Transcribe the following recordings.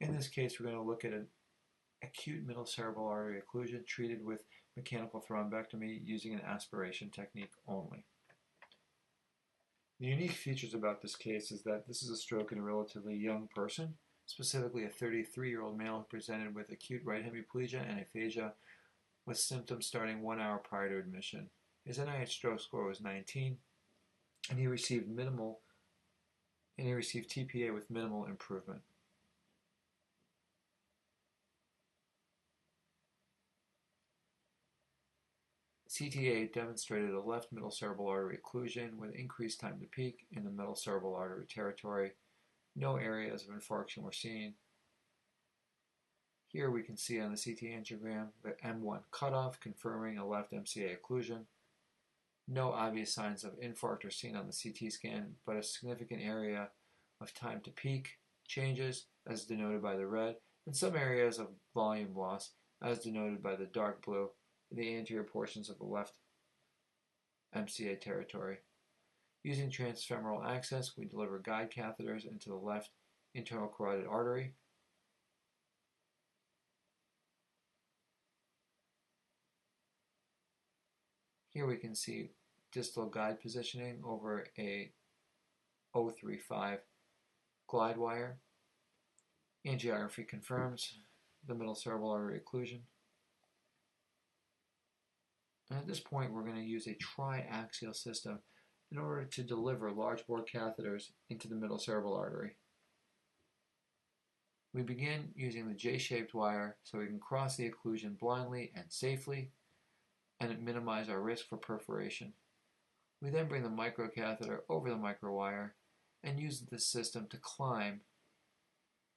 In this case, we're going to look at an acute middle cerebral artery occlusion treated with mechanical thrombectomy using an aspiration technique only. The unique features about this case is that this is a stroke in a relatively young person, specifically a 33-year-old male who presented with acute right hemiplegia and aphasia with symptoms starting 1 hour prior to admission. His NIH stroke score was 19, and he received TPA with minimal improvement. CTA demonstrated a left middle cerebral artery occlusion with increased time to peak in the middle cerebral artery territory. No areas of infarction were seen. Here we can see on the CT angiogram the M1 cutoff confirming a left MCA occlusion. No obvious signs of infarct are seen on the CT scan, but a significant area of time to peak changes, as denoted by the red, and some areas of volume loss, as denoted by the dark blue, in the anterior portions of the left MCA territory. Using transfemoral access, we deliver guide catheters into the left internal carotid artery. Here we can see distal guide positioning over a 035 glide wire. Angiography confirms the middle cerebral artery occlusion. And at this point, we're going to use a triaxial system in order to deliver large bore catheters into the middle cerebral artery. We begin using the J-shaped wire so we can cross the occlusion blindly and safely and minimize our risk for perforation. We then bring the microcatheter over the microwire and use this system to climb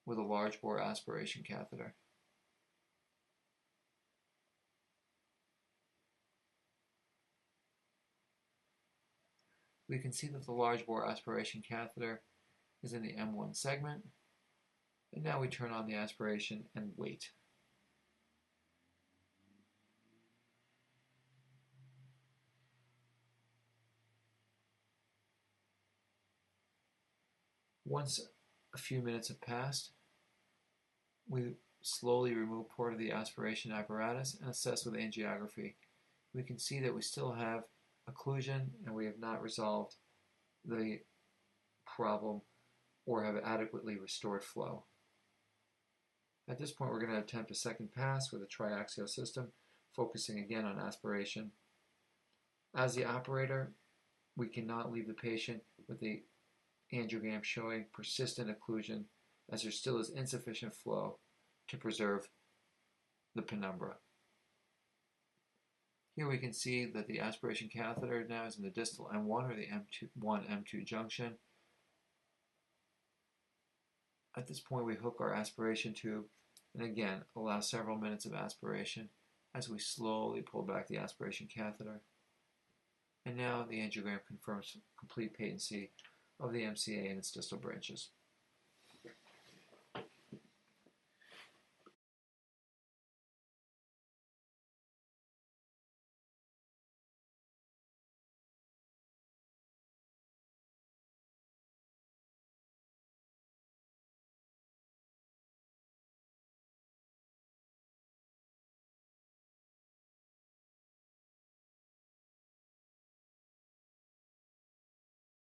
with a large bore aspiration catheter. We can see that the large bore aspiration catheter is in the M1 segment, and now we turn on the aspiration and wait. Once a few minutes have passed, we slowly remove part of the aspiration apparatus and assess with angiography. We can see that we still have occlusion and we have not resolved the problem or have adequately restored flow. At this point, we're going to attempt a second pass with a triaxial system, focusing again on aspiration. As the operator, we cannot leave the patient with the angiogram showing persistent occlusion, as there still is insufficient flow to preserve the penumbra. Here we can see that the aspiration catheter now is in the distal M1 or the M1-M2 junction. At this point, we hook our aspiration tube and again allow several minutes of aspiration as we slowly pull back the aspiration catheter. And now the angiogram confirms complete patency of the MCA and its distal branches.